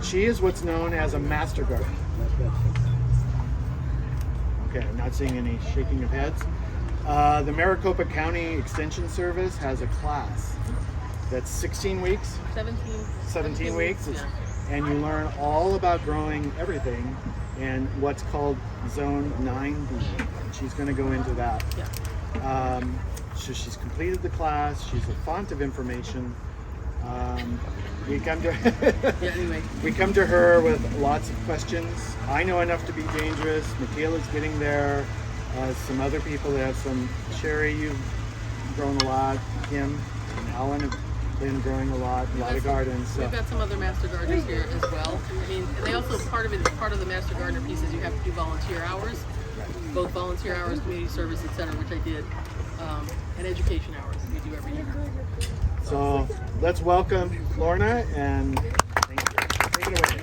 She is what's known as a Master Gardener. Okay, I'm not seeing any shaking of heads. The Maricopa County Extension Service has a class that's 16 weeks. 17 weeks. Yeah. And you learn all about growing everything in what's called Zone 9B. And she's going to go into that. Yeah. So she's completed the class. She's a font of information. We come to we come to her with lots of questions. I know enough to be dangerous. Michaela's getting there. Some other people that have some. Sherry, you've grown a lot. Kim and Alan have been growing a lot of gardens. So. We've got some other Master Gardeners here as well. I mean, and they also, part of it is part of the Master Gardener piece is you have to do volunteer hours, both volunteer hours, community service, etc., which I did, and education hours we do every year. So let's welcome Lorna and thank you. Take it away.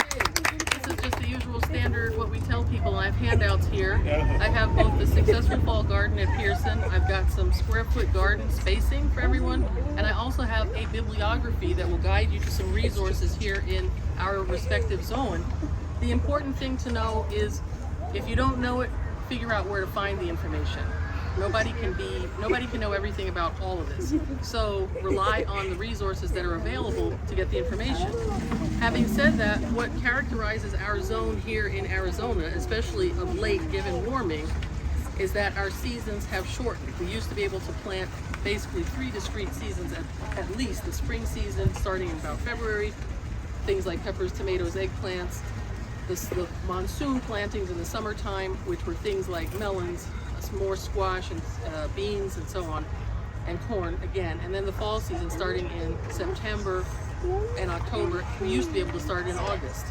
Okay, this is just the usual standard what we tell people. I have handouts here. I have both the Successful Fall Garden at Pierson. I've got some square foot garden spacing for everyone, and I also have a bibliography that will guide you to some resources here in our respective zone. The important thing to know is if you don't know it, figure out where to find the information. Nobody can know everything about all of this. So rely on the resources that are available to get the information. Having said that, what characterizes our zone here in Arizona, especially of late given warming, is that our seasons have shortened. We used to be able to plant basically 3 discrete seasons at least. The spring season starting in about February, things like peppers, tomatoes, eggplants, the monsoon plantings in the summertime, which were things like melons, more squash and beans and so on, and corn again, and then the fall season starting in September and October. We used to be able to start in August.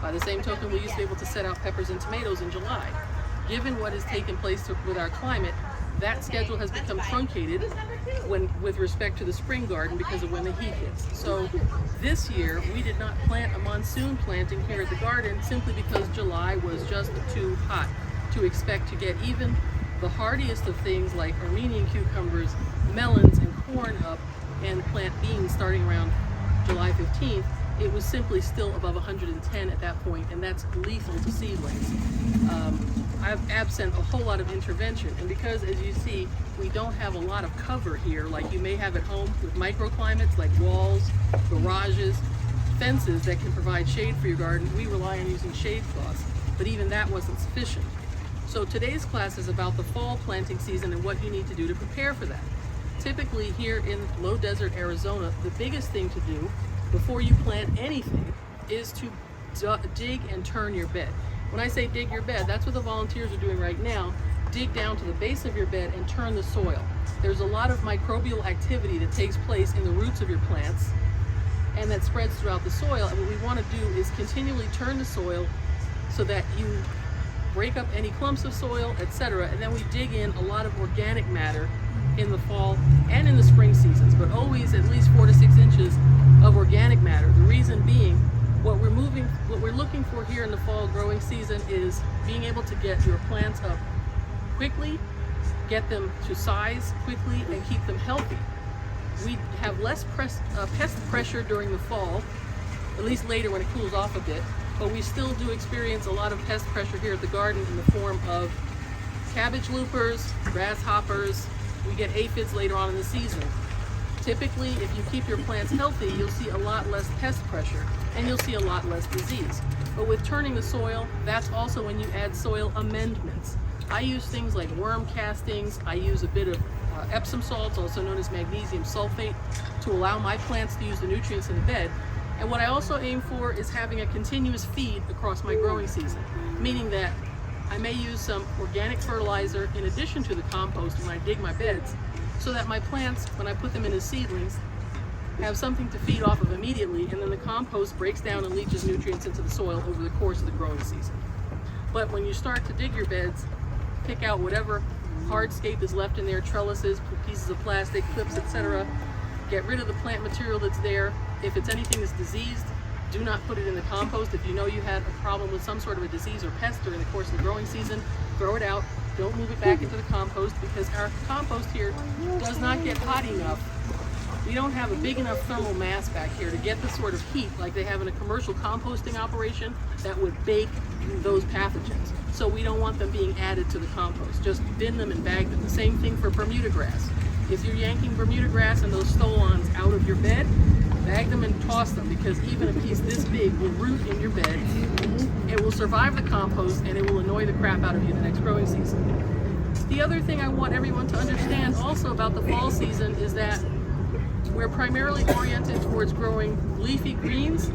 By the same token, we used to be able to set out peppers and tomatoes in July. Given what has taken place with our climate, that schedule has become truncated with respect to the spring garden because of when the heat hits. So this year we did not plant a monsoon planting here at the garden simply because July was just too hot to expect to get even the hardiest of things like Armenian cucumbers, melons, and corn up, and plant beans starting around July 15th. It was simply still above 110 at that point, and that's lethal to seedlings. I've absent a whole lot of intervention, and because, as you see, we don't have a lot of cover here like you may have at home with microclimates like walls, garages, fences that can provide shade for your garden, we rely on using shade cloths, but even that wasn't sufficient. So today's class is about the fall planting season and what you need to do to prepare for that. Typically here in low desert Arizona, the biggest thing to do before you plant anything is to dig and turn your bed. When I say dig your bed, that's what the volunteers are doing right now. Dig down to the base of your bed and turn the soil. There's a lot of microbial activity that takes place in the roots of your plants and that spreads throughout the soil, and what we want to do is continually turn the soil so that you break up any clumps of soil, etc., and then we dig in a lot of organic matter in the fall and in the spring seasons, but always at least 4 to 6 inches of organic matter. The reason being, what we're looking for here in the fall growing season is being able to get your plants up quickly, get them to size quickly, and keep them healthy. We have less pest pressure during the fall, at least later when it cools off a bit, but we still do experience a lot of pest pressure here at the garden in the form of cabbage loopers, grasshoppers. We get aphids later on in the season. Typically, if you keep your plants healthy, you'll see a lot less pest pressure and you'll see a lot less disease. But with turning the soil, that's also when you add soil amendments. I use things like worm castings. I use a bit of Epsom salts, also known as magnesium sulfate, to allow my plants to use the nutrients in the bed. And what I also aim for is having a continuous feed across my growing season, meaning that I may use some organic fertilizer in addition to the compost when I dig my beds, so that my plants, when I put them in as seedlings, have something to feed off of immediately, and then the compost breaks down and leaches nutrients into the soil over the course of the growing season. But when you start to dig your beds, pick out whatever hardscape is left in there, trellises, pieces of plastic, clips, etc. Get rid of the plant material that's there. If it's anything that's diseased, do not put it in the compost. If you know you had a problem with some sort of a disease or pest during the course of the growing season, throw it out. Don't move it back into the compost, because our compost here does not get hot enough we don't have a big enough thermal mass back here to get the sort of heat like they have in a commercial composting operation that would bake those pathogens. So we don't want them being added to the compost. Just bin them and bag them. The same thing for Bermuda grass. If you're yanking Bermuda grass and those stolons out of your bed, bag them and toss them, because even a piece this big will root in your bed. It will survive the compost and it will annoy the crap out of you the next growing season. The other thing I want everyone to understand also about the fall season is that we're primarily oriented towards growing leafy greens,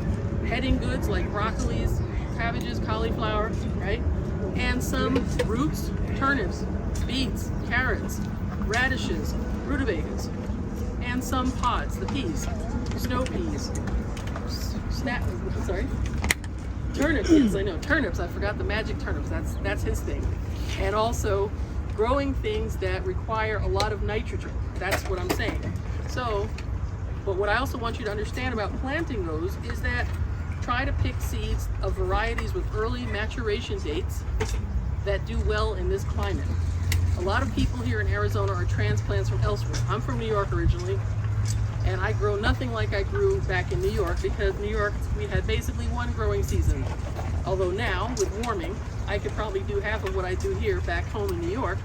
heading goods like broccolis, cabbages, cauliflower, right? And some roots, turnips, beets, carrots, radishes, rutabagas, and some pods, the peas, snow peas, turnips, yes, I know, turnips, I forgot the magic turnips, that's his thing. And also growing things that require a lot of nitrogen, that's what I'm saying. So, but what I also want you to understand about planting those is that try to pick seeds of varieties with early maturation dates that do well in this climate. A lot of people here in Arizona are transplants from elsewhere. I'm from New York originally, and I grow nothing like I grew back in New York, because New York, we had basically one growing season. Although now, with warming, I could probably do half of what I do here back home in New York.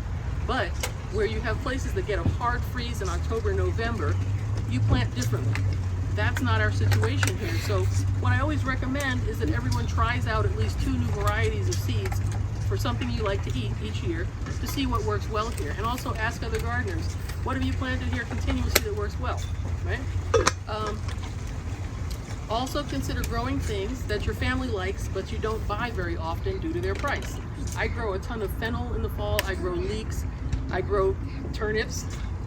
But where you have places that get a hard freeze in October, November, you plant differently. That's not our situation here. So what I always recommend is that everyone tries out at least 2 new varieties of seeds for something you like to eat each year to see what works well here. And also ask other gardeners, what have you planted here continuously that works well, right? Also consider growing things that your family likes but you don't buy very often due to their price. I grow a ton of fennel in the fall, I grow leeks, I grow turnips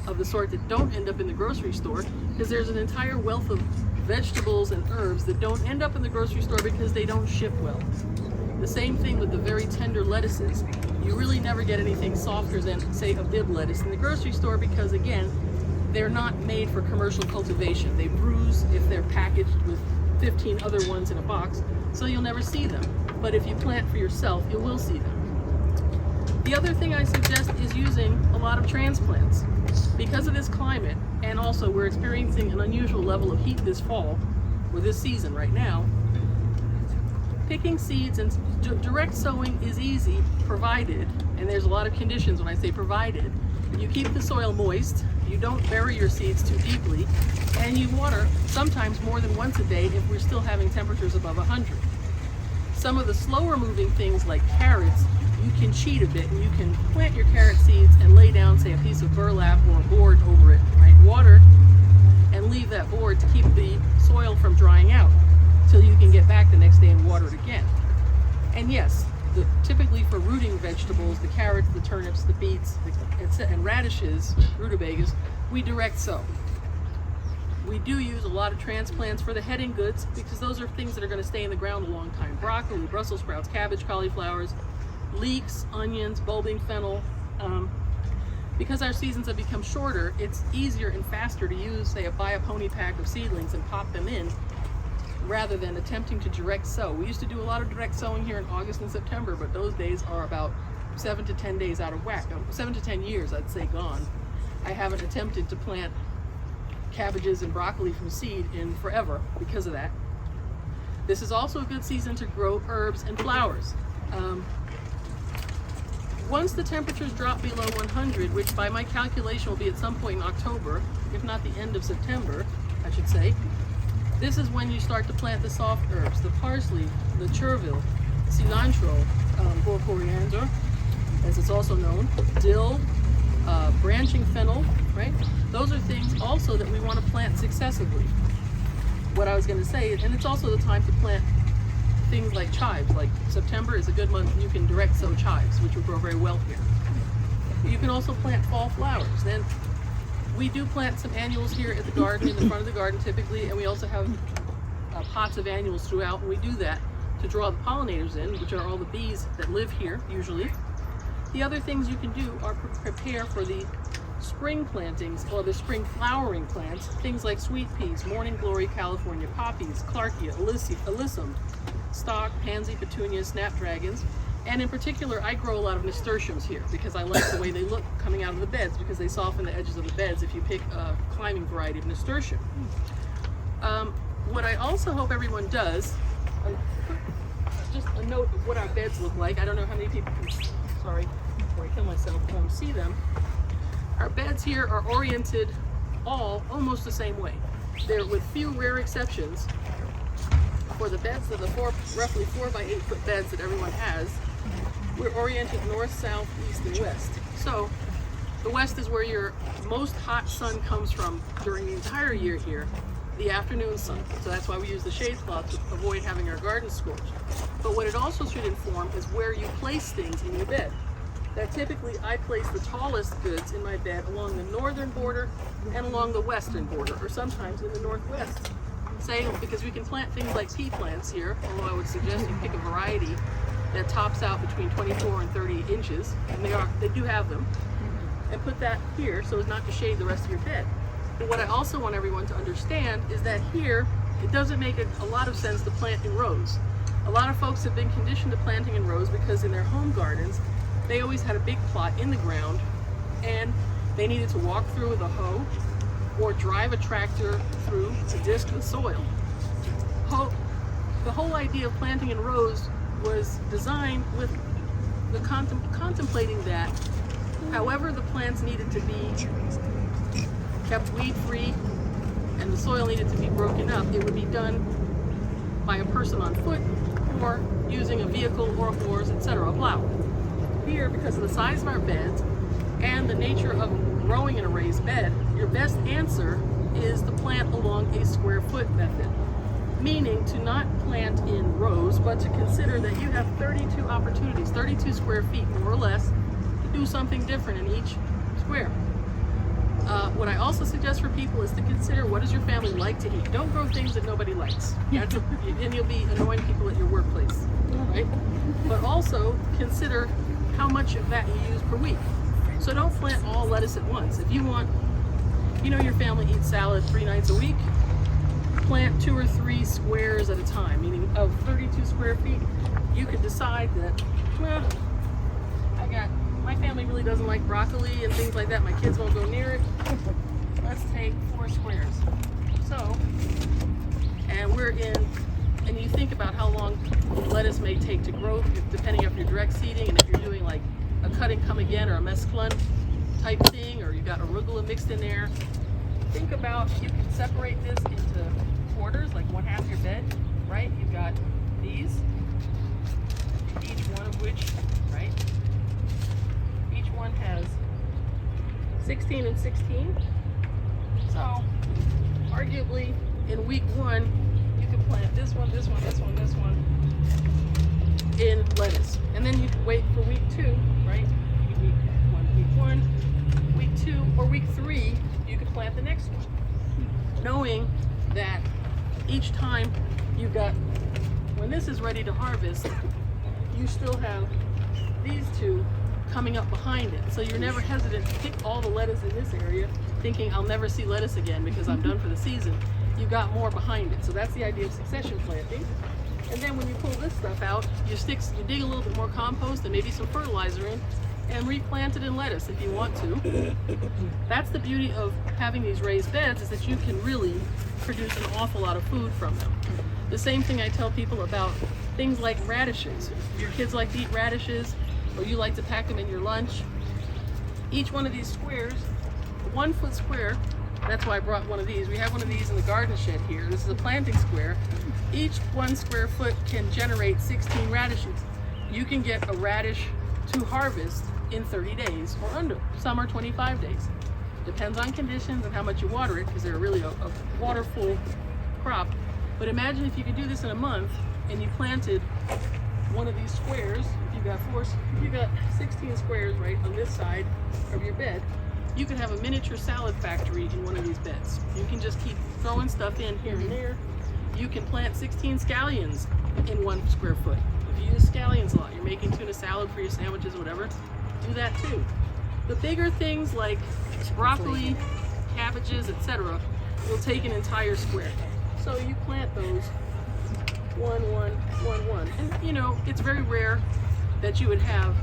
of the sort that don't end up in the grocery store, because there's an entire wealth of vegetables and herbs that don't end up in the grocery store because they don't ship well. The same thing with the very tender lettuces. You really never get anything softer than, say, a bib lettuce in the grocery store, because again, they're not made for commercial cultivation. They bruise if they're packaged with 15 other ones in a box, so you'll never see them. But if you plant for yourself, you will see them. The other thing I suggest is using a lot of transplants. Because of this climate, and also we're experiencing an unusual level of heat this fall, or this season right now, picking seeds and direct sowing is easy, provided, and there's a lot of conditions when I say provided, you keep the soil moist, you don't bury your seeds too deeply, and you water sometimes more than once a day if we're still having temperatures above 100. Some of the slower moving things like carrots, you can cheat a bit, and you can plant your carrot seeds and lay down, say, a piece of burlap or a board over it, right? Water, and leave that board to keep the soil from drying out till you can get back the next day and water it again. And yes, typically for rooting vegetables, the carrots, the turnips, the beets, and radishes, rutabagas, we direct sow. We do use a lot of transplants for the heading goods, because those are things that are going to stay in the ground a long time. Broccoli, Brussels sprouts, cabbage, cauliflowers, leeks, onions, bulbing fennel. Because our seasons have become shorter, it's easier and faster to use, say, buy a pony pack of seedlings and pop them in, rather than attempting to direct sow. We used to do a lot of direct sowing here in August and September, but those days are about 7 to 10 days out of whack. 7 to 10 years, I'd say, gone. I haven't attempted to plant cabbages and broccoli from seed in forever because of that. This is also a good season to grow herbs and flowers. Once the temperatures drop below 100, which by my calculation will be at some point in October, if not the end of September, I should say, this is when you start to plant the soft herbs, the parsley, the chervil, cilantro, or coriander, as it's also known, dill, branching fennel, right? Those are things also that we want to plant successively. What I was going to say, and it's also the time to plant things like chives. Like September is a good month, and you can direct sow chives, which will grow very well here. You can also plant fall flowers. Then we do plant some annuals here at the garden, in the front of the garden typically, and we also have pots of annuals throughout, and we do that to draw the pollinators in, which are all the bees that live here usually. The other things you can do are prepare for the spring plantings, or the spring flowering plants, things like sweet peas, morning glory, California poppies, clarkia, alyssum, stock, pansy, petunias, snapdragons. And in particular, I grow a lot of nasturtiums here because I like the way they look coming out of the beds, because they soften the edges of the beds if you pick a climbing variety of nasturtium. What I also hope everyone does, just a note of what our beds look like. I don't know how many people can, sorry, before I kill myself, see them. Our beds here are oriented all almost the same way. They're, with few rare exceptions, for the beds that the roughly 4 by 8 foot beds that everyone has, we're oriented north, south, east, and west. So the west is where your most hot sun comes from during the entire year here, the afternoon sun. So that's why we use the shade cloth to avoid having our garden scorched. But what it also should inform is where you place things in your bed. That typically I place the tallest goods in my bed along the northern border and along the western border, or sometimes in the northwest. Say, because we can plant things like pea plants here, although I would suggest you pick a variety that tops out between 24 and 30 inches, and they do have them, and put that here so as not to shade the rest of your bed. But what I also want everyone to understand is that here, it doesn't make a lot of sense to plant in rows. A lot of folks have been conditioned to planting in rows because in their home gardens, they always had a big plot in the ground and they needed to walk through with a hoe or drive a tractor through to disc the soil. The whole idea of planting in rows was designed with the contemplating that however the plants needed to be kept weed free and the soil needed to be broken up, it would be done by a person on foot or using a vehicle or horse, etc., a plow. Here, because of the size of our beds and the nature of growing in a raised bed, your best answer is to plant along a square foot method, meaning to not plant in rows, but to consider that you have 32 opportunities, 32 square feet more or less, to do something different in each square. What I also suggest for people is to consider, what does your family like to eat? Don't grow things that nobody likes. And you'll be annoying people at your workplace, right? But also consider how much of that you use per week. So don't plant all lettuce at once. If you want, your family eats salad 3 nights a week, plant 2 or 3 squares at a time, meaning of 32 square feet, you could decide that, well, my family really doesn't like broccoli and things like that. My kids won't go near it. Let's take 4 squares. So, and you think about how long lettuce may take to grow, depending if you're direct seeding and if you're doing like a cut and come again or a mesclun type thing, or you got arugula mixed in there. Think about, you can separate this into quarters, like 1/2 your bed, right? You've got these, each one of which, right? Each one has 16 and 16. So, arguably, in week 1, you can plant this one, this one, this one, this one in lettuce. And then you can wait for week 2, right? Week 1, week 2, or week 3, you can plant the next one. Knowing that each time you've got, when this is ready to harvest, you still have these 2 coming up behind it. So you're never hesitant to pick all the lettuce in this area, thinking I'll never see lettuce again because I'm done for the season. You've got more behind it. So that's the idea of succession planting. And then when you pull this stuff out, you dig a little bit more compost and maybe some fertilizer in and replant it in lettuce if you want to. That's the beauty of having these raised beds, is that you can really produce an awful lot of food from them. The same thing I tell people about things like radishes. Your kids like to eat radishes, or you like to pack them in your lunch. Each one of these squares, 1 foot square, that's why I brought one of these. We have one of these in the garden shed here. This is a planting square. Each 1 square foot can generate 16 radishes. You can get a radish to harvest in 30 days or under. Some are 25 days. Depends on conditions and how much you water it, because they're really a waterful crop. But imagine if you could do this in a month and you planted one of these squares. If you got 16 squares right on this side of your bed, you could have a miniature salad factory in one of these beds. You can just keep throwing stuff in here and there. You can plant 16 scallions in 1 square foot. If you use scallions a lot, you're making tuna salad for your sandwiches or whatever, do that too. The bigger things like broccoli, cabbages, etc., will take an entire square. So you plant those 1, 1, 1, 1. And it's very rare that you would have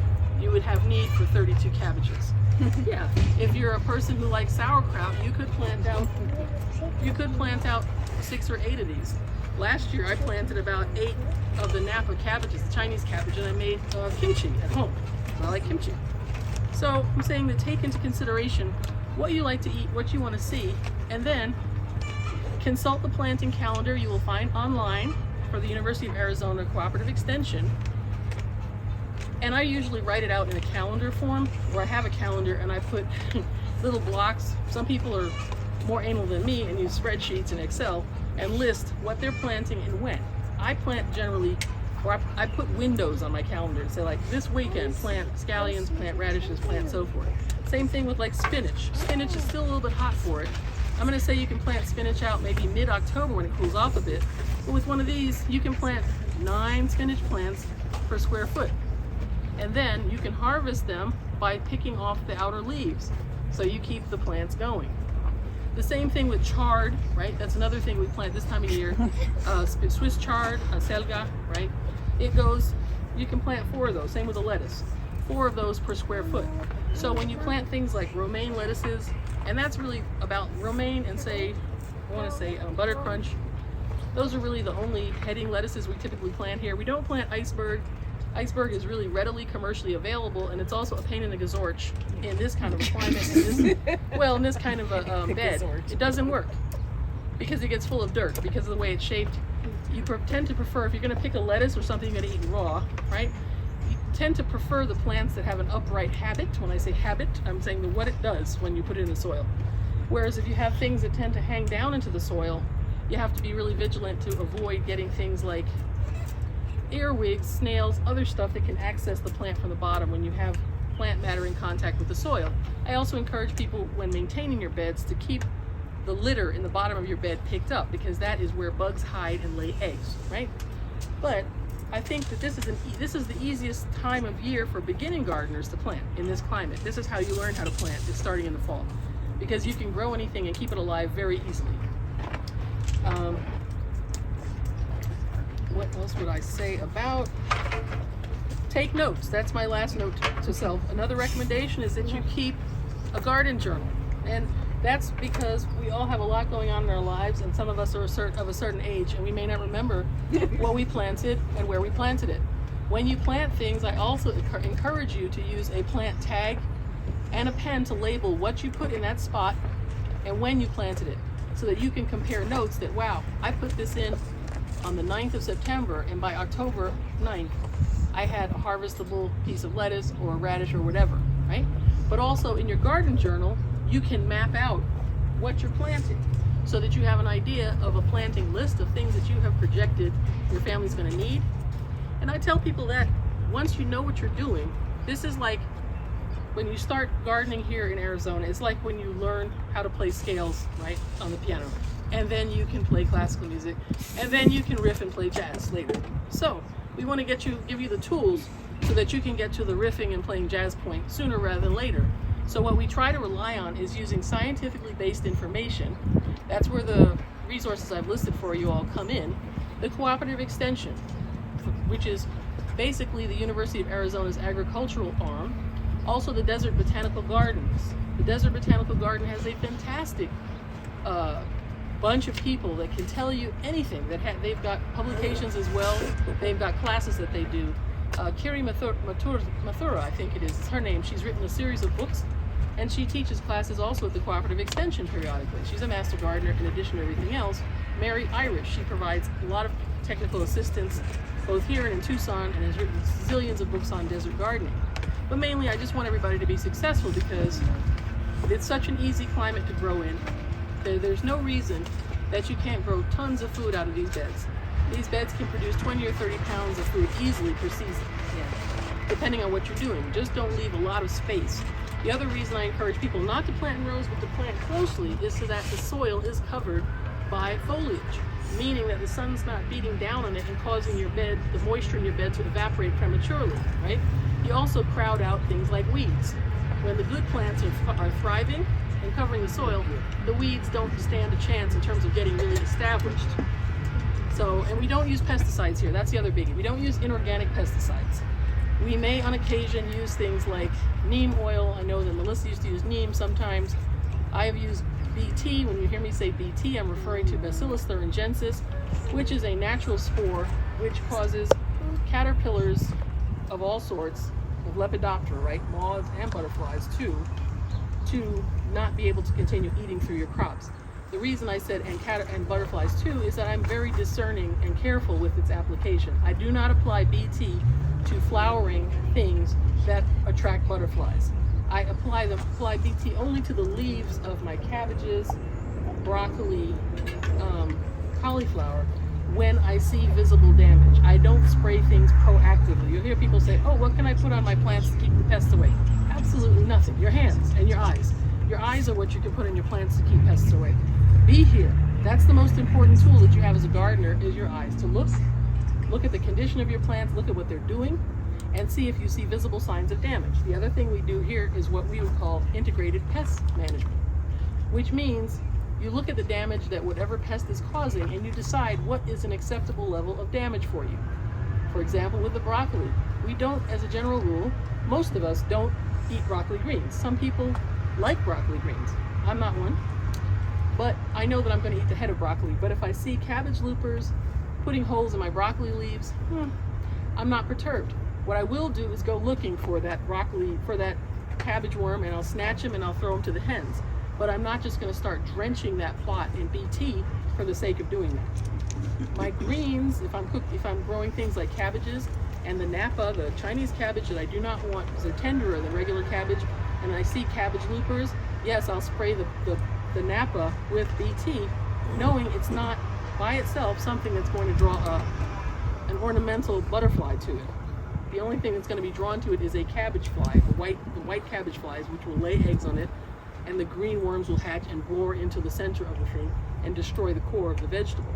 need for 32 cabbages. Yeah, if you're a person who likes sauerkraut, you could plant out 6 or 8 of these. Last year I planted about 8 of the Napa cabbages, the Chinese cabbage, and I made kimchi at home. I like kimchi. So I'm saying to take into consideration what you like to eat, what you want to see, and then consult the planting calendar you will find online for the University of Arizona Cooperative Extension. And I usually write it out in a calendar form, where I have a calendar and I put little blocks. Some people are more anal than me and use spreadsheets and Excel and list what they're planting and when. I plant generally, or I put windows on my calendar and say, like, this weekend plant scallions, plant radishes, plant so forth. Same thing with like spinach. Spinach is still a little bit hot for it. I'm going to say you can plant spinach out maybe mid-October when it cools off a bit. But with one of these, you can plant 9 spinach plants per square foot. And then you can harvest them by picking off the outer leaves. So you keep the plants going. The same thing with chard, right? That's another thing we plant this time of year. Swiss chard, selga, right? It goes, you can plant 4 of those. Same with the lettuce. 4 of those per square foot. So when you plant things like romaine lettuces, and that's really about romaine and butter crunch, those are really the only heading lettuces we typically plant here. We don't plant iceberg. Iceberg is really readily commercially available, and it's also a pain in the gazorch in this kind of a climate, in this kind of a bed. It doesn't work because it gets full of dirt because of the way it's shaped. You tend to prefer, if you're going to pick a lettuce or something you're going to eat raw, right? You tend to prefer the plants that have an upright habit. When I say habit, I'm saying what it does when you put it in the soil. Whereas if you have things that tend to hang down into the soil, you have to be really vigilant to avoid getting things like earwigs, snails, other stuff that can access the plant from the bottom when you have plant matter in contact with the soil. I also encourage people, when maintaining your beds, to keep the litter in the bottom of your bed picked up, because that is where bugs hide and lay eggs, right? But I think that this is the easiest time of year for beginning gardeners to plant in this climate. This is how you learn how to plant, is starting in the fall, because you can grow anything and keep it alive very easily. What else would I say about? Take notes. That's my last note to self. Another recommendation is that you keep a garden journal, and that's because we all have a lot going on in our lives, and some of us are of a certain age, and we may not remember what we planted and where we planted it. When you plant things, I also encourage you to use a plant tag and a pen to label what you put in that spot and when you planted it, so that you can compare notes that, wow, I put this in on the 9th of September, and by October 9th, I had a harvestable piece of lettuce or a radish or whatever, right? But also in your garden journal, you can map out what you're planting so that you have an idea of a planting list of things that you have projected your family's going to need. And I tell people that once you know what you're doing, this is like when you start gardening here in Arizona, it's like when you learn how to play scales, right, on the piano. And then you can play classical music, and then you can riff and play jazz later. So we want to give you the tools so that you can get to the riffing and playing jazz point sooner rather than later. So what we try to rely on is using scientifically based information. That's where the resources I've listed for you all come in. The Cooperative Extension, which is basically the University of Arizona's agricultural arm. Also the Desert Botanical Gardens. The Desert Botanical Garden has a fantastic bunch of people that can tell you anything. They've got publications as well. They've got classes that they do. Kiri Mathura, I think it is her name. She's written a series of books, and she teaches classes also at the Cooperative Extension periodically. She's a Master Gardener in addition to everything else. Mary Irish, she provides a lot of technical assistance both here and in Tucson, and has written zillions of books on desert gardening. But mainly I just want everybody to be successful, because it's such an easy climate to grow in. There's no reason that you can't grow tons of food out of these beds. These beds can produce 20 or 30 pounds of food easily per season, depending on what you're doing. Just don't leave a lot of space. The other reason I encourage people not to plant in rows but to plant closely is so that the soil is covered by foliage, meaning that the sun's not beating down on it and causing your bed, the moisture in your bed, to evaporate prematurely, right? You also crowd out things like weeds. When the good plants are thriving and covering the soil, the weeds don't stand a chance in terms of getting really established. So, and we don't use pesticides here. That's the other biggie. We don't use inorganic pesticides. We may on occasion use things like neem oil. I know that Melissa used to use neem sometimes. I have used BT. When you hear me say BT, I'm referring to Bacillus thuringiensis, which is a natural spore which causes caterpillars of all sorts, of Lepidoptera, right, moths and butterflies too, to not be able to continue eating through your crops. The reason I said and butterflies too is that I'm very discerning and careful with its application. I do not apply BT to flowering things that attract butterflies. I apply BT only to the leaves of my cabbages, broccoli, cauliflower, when I see visible damage. I don't spray things proactively. You'll hear people say, oh, what can I put on my plants to keep the pests away? Absolutely nothing. Your hands and your eyes. Your eyes are what you can put on your plants to keep pests away. Be here. That's the most important tool that you have as a gardener, is your eyes. To look at the condition of your plants, look at what they're doing, and see if you see visible signs of damage. The other thing we do here is what we would call integrated pest management, which means you look at the damage that whatever pest is causing and you decide what is an acceptable level of damage for you. For example, with the broccoli, we don't, as a general rule, most of us don't eat broccoli greens. Some people like broccoli greens. I'm not one, but I know that I'm going to eat the head of broccoli. But if I see cabbage loopers putting holes in my broccoli leaves, I'm not perturbed. What I will do is go looking for that broccoli, for that cabbage worm, and I'll snatch him and I'll throw him to the hens. But I'm not just going to start drenching that plot in BT for the sake of doing that. My greens, if I'm growing things like cabbages, and the Napa, the Chinese cabbage that I do not want because they're tenderer than regular cabbage, and I see cabbage loopers, yes, I'll spray the Napa with BT, knowing it's not by itself something that's going to draw an ornamental butterfly to it. The only thing that's going to be drawn to it is a cabbage fly, the white cabbage flies, which will lay eggs on it, and the green worms will hatch and bore into the center of the thing and destroy the core of the vegetable.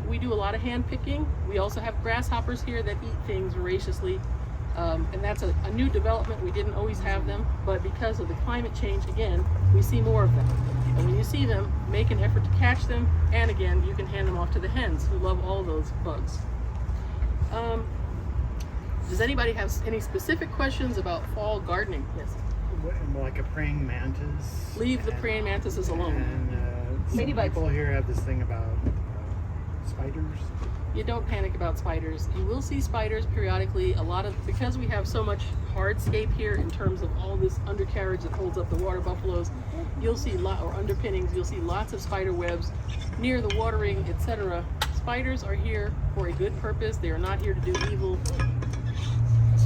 We do a lot of hand picking. We also have grasshoppers here that eat things voraciously, and that's a new development. We didn't always have them, but because of the climate change, again, we see more of them. And when you see them, make an effort to catch them, and again, you can hand them off to the hens, who love all those bugs. Does anybody have any specific questions about fall gardening? Yes. Like a praying mantis. Leave the praying mantises alone. And some people here have this thing about spiders. You don't panic about spiders. You will see spiders periodically. Because we have so much hardscape here in terms of all this undercarriage that holds up the water buffaloes, you'll see or underpinnings. You'll see lots of spider webs near the watering, etc. Spiders are here for a good purpose. They are not here to do evil.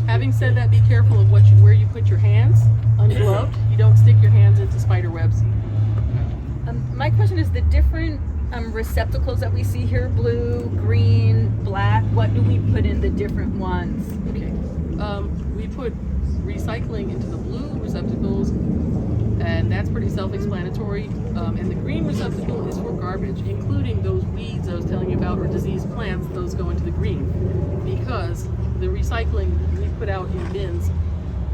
Having said that, be careful of where you put your hands. Ungloved. You don't stick your hands into spider webs. My question is the different receptacles that we see here, blue, green, black, what do we put in the different ones? Okay. We put recycling into the blue receptacles, and that's pretty self-explanatory. And the green receptacle is for garbage, including those weeds I was telling you about, or diseased plants. Those go into the green, because the recycling we put out in bins,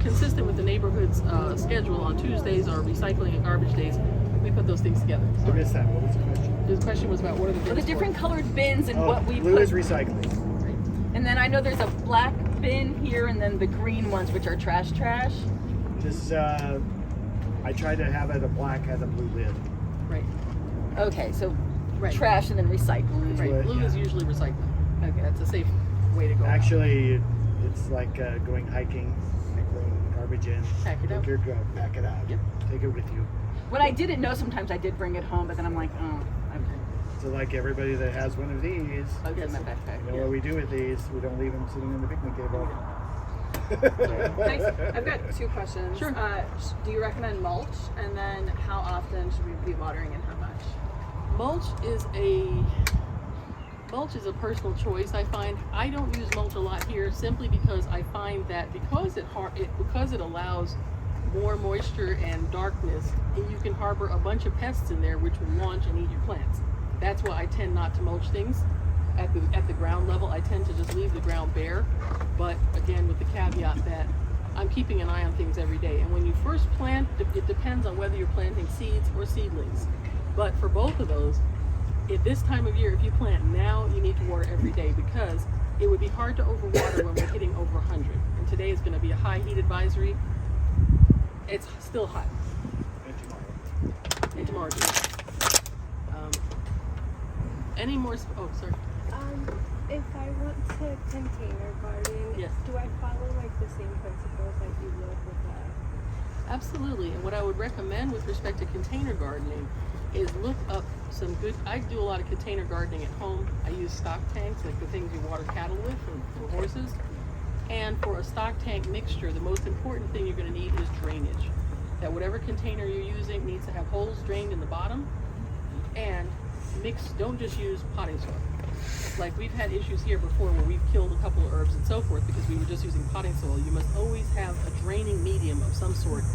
consistent with the neighborhood's schedule. On Tuesdays are recycling and garbage days. We put those things together. I missed that. What was the question? The question was about what are the bins The different colored bins and what we blue put. is recycling. Right. And then I know there's a black bin here, and then the green ones, which are trash. This I tried to have it a black has a blue lid. Right. Okay, so Right. trash and then recycle. Right. Blue is usually recycling. Okay, that's a safe way to go. Actually, it's like going hiking, like throwing garbage in. Pack it out. Pack it out. Yep. Take it with you. When I didn't know, sometimes I did bring it home, but then I'm like, oh, So like everybody that has one of these, I'll get in my backpack. you know what we do with these? We don't leave them sitting on the picnic table. Thanks. I've got two questions. Sure. Do you recommend mulch? And then how often should we be watering and how much? Mulch is a personal choice. I find I don't use mulch a lot here simply because I find that because it allows more moisture and darkness, you can harbor a bunch of pests in there which will launch and eat your plants. That's why I tend not to mulch things at the ground level. I tend to just leave the ground bare, but again with the caveat that I'm keeping an eye on things every day. And when you first plant, it depends on whether you're planting seeds or seedlings. But for both of those, at this time of year, if you plant now, you need to water every day, because it would be hard to overwater when we're hitting over 100. And today is going to be a high heat advisory. It's still hot. And tomorrow too. Any more? Oh, sorry. If I want to container garden, Yes. do I follow like the same principles that you would with Absolutely. And what I would recommend with respect to container gardening is look up some good. I do a lot of container gardening at home. I use stock tanks, like the things you water cattle with for horses. And for a stock tank mixture, the most important thing you're going to need is drainage. That whatever container you're using needs to have holes drained in the bottom, and don't just use potting soil. Like we've had issues here before where we've killed a couple of herbs and so forth because we were just using potting soil. You must always have a draining medium of some sort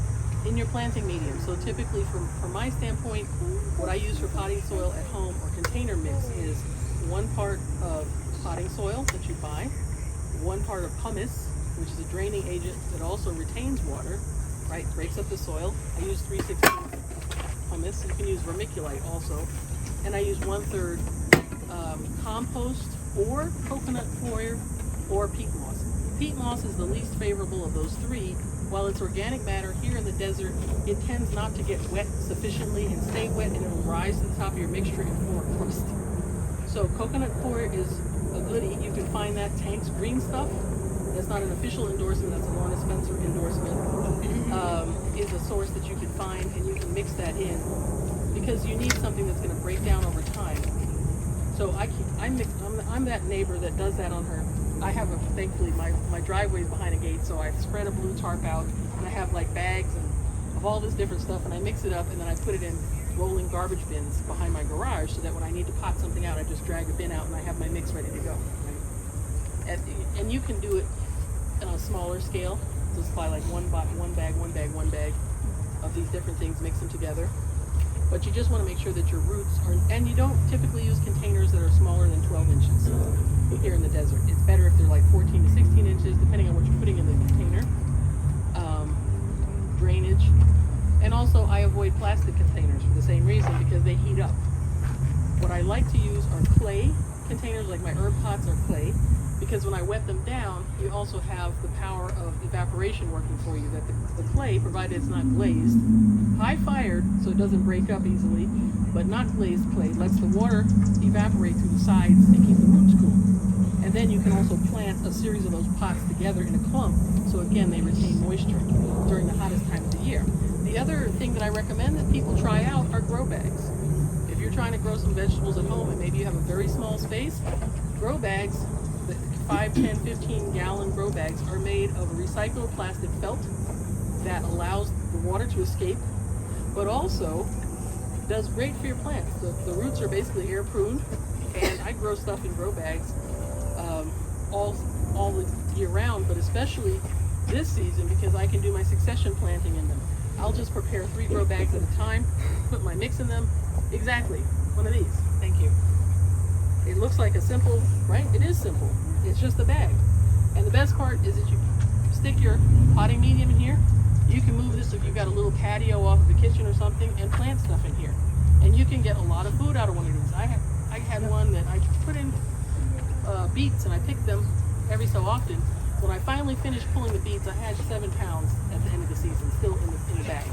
in your planting medium. So typically from my standpoint, what I use for potting soil at home or container mix is 1 part of potting soil that you buy, 1 part of pumice, which is a draining agent that also retains water, right? Breaks up the soil. I use 3/16 pumice. You can use vermiculite also. And I use 1/3 compost or coconut coir or peat moss. Peat moss is the least favorable of those 3. While it's organic matter here in the desert, it tends not to get wet sufficiently and stay wet, and it'll rise to the top of your mixture and form crust. So coconut coir is a goodie. You can find that Tank's green stuff. That's not an official endorsement, that's a Lorna Spencer endorsement. Is a source that you can find, and you can mix that in because you need something that's going to break down over time. So I'm that neighbor that does that on her. I have thankfully my driveway is behind a gate, so I've spread a blue tarp out, and I have like bags of all this different stuff, and I mix it up, and then I put it in rolling garbage bins behind my garage, so that when I need to pot something out, I just drag a bin out and I have my mix ready to go. Right? And you can do it on a smaller scale. Just buy like one bag of these different things, mix them together. But you just want to make sure that your roots are, and you don't typically use containers that are smaller than 12 inches here in the desert. It's better if they're like 14 to 16 inches, depending on what you're putting in the container. Drainage. And also I avoid plastic containers for the same reason, because they heat up. What I like to use are clay containers, like my herb pots are clay, because when I wet them down, you also have the power of evaporation working for you, that the clay, provided it's not glazed, high fired so it doesn't break up easily, but not glazed clay, lets the water evaporate through the sides and keep the roots cool. And then you can also plant a series of those pots together in a clump, so again they retain moisture during the hottest time of the year. The other thing that I recommend that people try out are grow bags. If you're trying to grow some vegetables at home and maybe you have a very small space, grow bags, 5, 10, 15 gallon grow bags are made of a recycled plastic felt that allows the water to escape, but also does great for your plants. The roots are basically air pruned, and I grow stuff in grow bags all the year round, but especially this season because I can do my succession planting in them. I'll just prepare 3 grow bags at a time, put my mix in them. Exactly, one of these. Thank you. It looks like a simple, right? It is simple. It's just a bag. And the best part is that you stick your potting medium in here. You can move this if you've got a little patio off of the kitchen or something and plant stuff in here. And you can get a lot of food out of one of these. I had one that I put in beets, and I picked them every so often. When I finally finished pulling the beets, I had 7 pounds at the end of the season, still in the bag.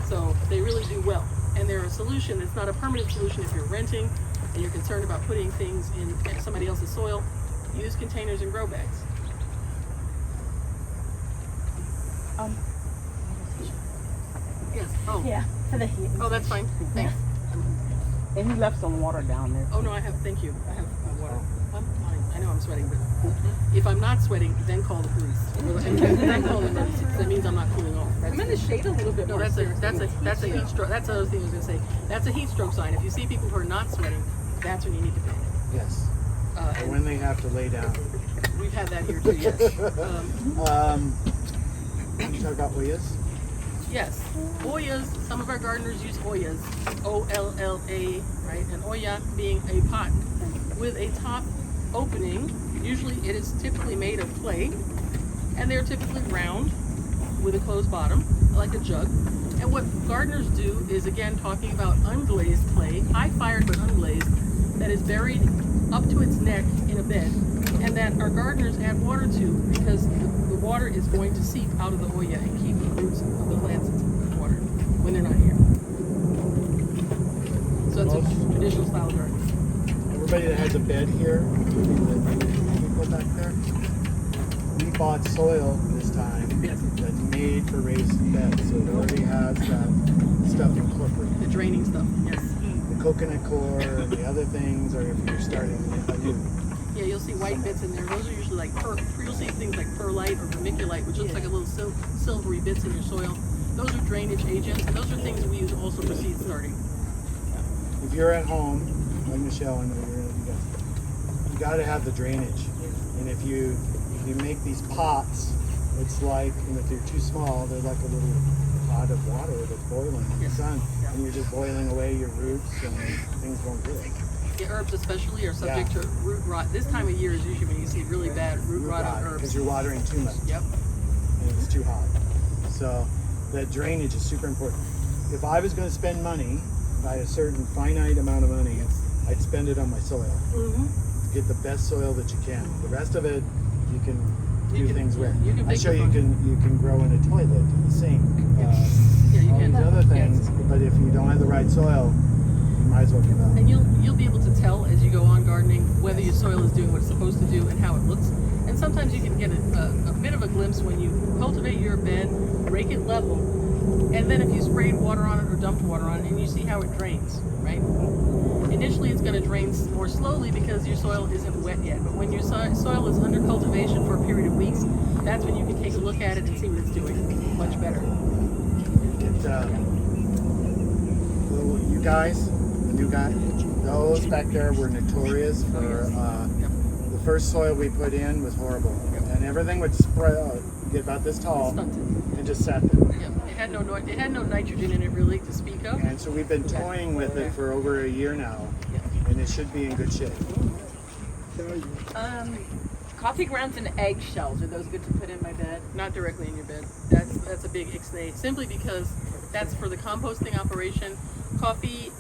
So they really do well. And they're a solution. It's not a permanent solution if you're renting and you're concerned about putting things in somebody else's soil. Use containers and grow bags. Yes. Oh. Yeah, for the heat. Oh, that's fine. Thanks. And he left some water down there. Oh no, I have. Thank you. I have water. I'm fine. I know I'm sweating, but if I'm not sweating, then call the police. Then call the emergency. That means I'm not cooling off. I'm in the shade a little bit No, more. that's a heat stroke. That's the other thing I was going to say. That's a heat stroke sign. If you see people who are not sweating, that's when you need to panic. Yes. And When they have to lay down. we've had that here too. Yes. You talk about Oyas? Yes. Oyas. Some of our gardeners use Oyas. O-L-L-A, right? An Oya being a pot with a top opening. Usually it is typically made of clay, and they're typically round with a closed bottom, like a jug. And what gardeners do is, again, talking about unglazed clay, high fired but unglazed, that is buried up to its neck in a bed, and that our gardeners add water to, because the water is going to seep out of the Oya and keep the roots of the plants watered when they're not here. So that's a traditional style of garden. Everybody that has a bed here, people back there, we bought soil this time Yes. that's made for raised beds, so it already has that stuff incorporated. The draining stuff, yes. The coconut core and the other things are if you're starting anew. Yeah, you'll see white bits in there. Those are usually like you'll see things like perlite or vermiculite, which looks like a little silvery bits in your soil. Those are drainage agents, and those are things we use also for seed starting. If you're at home, like Michelle, I know you're in, you got to have the drainage. And if you make these pots, it's like, and if they're too small, they're like a little pot of water that's boiling in the sun, and you're just boiling away your roots, and things won't do it. The herbs especially are subject to root rot. This time of year is usually when you see really bad root rot on herbs. Because you're watering too much. Yep. And it's too hot. So that drainage is super important. If I was going to spend money, by a certain finite amount of money, I'd spend it on my soil. Mm-hmm. Get the best soil that you can. The rest of it, you can do things with. You can I make show it you can grow in a toilet, in a sink, Yeah, you all can. these other things. But if you don't have the right soil, you might as well give up. And you'll be able to tell as you go on gardening whether your soil is doing what it's supposed to do and how it looks. And sometimes you can get a bit of a glimpse when you cultivate your bed, rake it level, and then if you sprayed water on it or dumped water on it, and you see how it drains, right? Initially it's going to drain more slowly because your soil isn't wet yet. But when your soil is under cultivation for a period of weeks, that's when you can take a look at it and see what it's doing much better. You guys, the new guy, those back there were notorious for the first soil we put in was horrible, and everything would spread get about this tall Stunted. and just sat there. Yeah, it had no nitrogen in it really to speak of. And so we've been toying with it for over a year now, and it should be in good shape. Coffee grounds and eggshells, are those good to put in my bed? Not directly in your bed. That's a big ixnay. Simply because that's for the composting operation. Coffee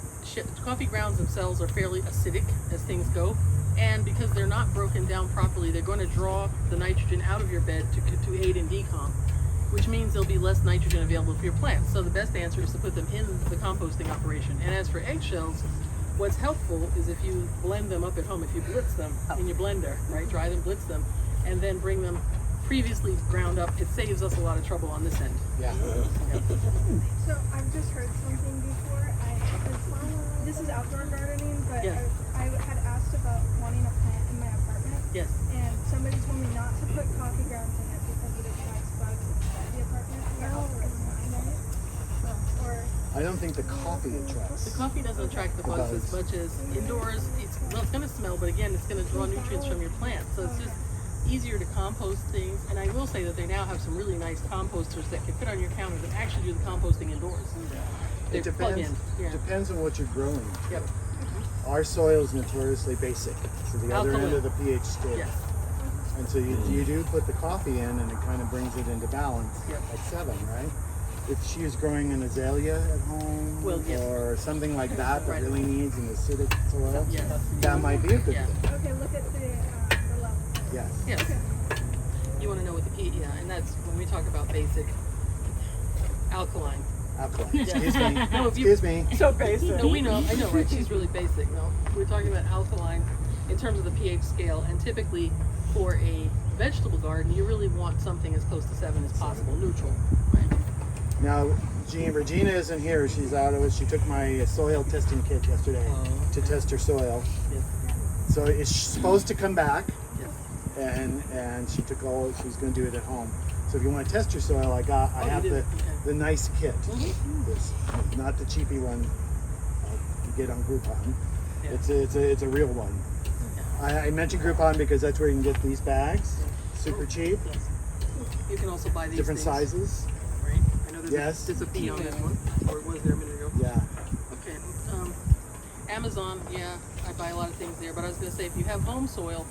grounds themselves are fairly acidic as things go, and because they're not broken down properly, they're going to draw the nitrogen out of your bed to aid in decomp, which means there'll be less nitrogen available for your plants. So the best answer is to put them in the composting operation. And as for eggshells, what's helpful is if you blend them up at home, if you blitz them in your blender, right? Dry them, blitz them, and then bring them previously ground up. It saves us a lot of trouble on this end. Yeah. So I've just heard something before. This is outdoor gardening, but Yeah. I had asked about wanting a plant in my apartment, Yes. and somebody told me not to put coffee grounds in it because it attracts bugs at the apartment. Or else it's mine, right? Or I don't think the coffee attracts. The coffee doesn't attract the bugs as much as indoors. It's going to smell, but again, it's going to draw nutrients from your plants. So it's just easier to compost things. And I will say that they now have some really nice composters that can fit on your counter that actually do the composting indoors. They It plug depends. in. Yeah. Depends on what you're growing. Yep. Our soil is notoriously basic, so the other end Alkaline. of the pH scale. Yes. And so you do put the coffee in, and it kind of brings it into balance Yep. at 7, right? If she is growing an azalea at home, Well, yes. or something like that Right. really needs an acidic soil, Yes. that might be a good Yeah. thing. okay, look at the level. Yes. Yes. You want to know what the pH, yeah, and that's when we talk about basic alkaline. Alkaline. Excuse me. No, if you- Excuse me. So basic. No, we know, I know, right? She's really basic. No, we're talking about alkaline in terms of the pH scale, and typically for a vegetable garden, you really want something as close to 7 as possible, neutral, right? Now, Regina isn't here. She's out of it. She took my soil testing kit yesterday to test her soil. Yes. So it's supposed to come back, Yes. and she took she's going to do it at home. So if you want to test your soil, I you have do? the Okay. the nice kit. Mhm. This, not the cheapy one you get on Groupon. Yeah. It's a real one. I mentioned Groupon because that's where you can get these bags, super cheap, Yes. You can also buy these different things, sizes. right? I know Yes. there's a fee on this one, or was there a minute ago? Yeah. Okay. Amazon, yeah, I buy a lot of things there, but I was going to say if you have home soil,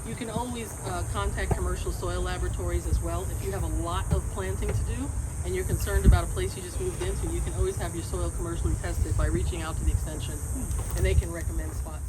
you can always contact commercial soil laboratories as well. If you have a lot of planting to do and you're concerned about a place you just moved into, you can always have your soil commercially tested by reaching out to the extension, and they can recommend spots.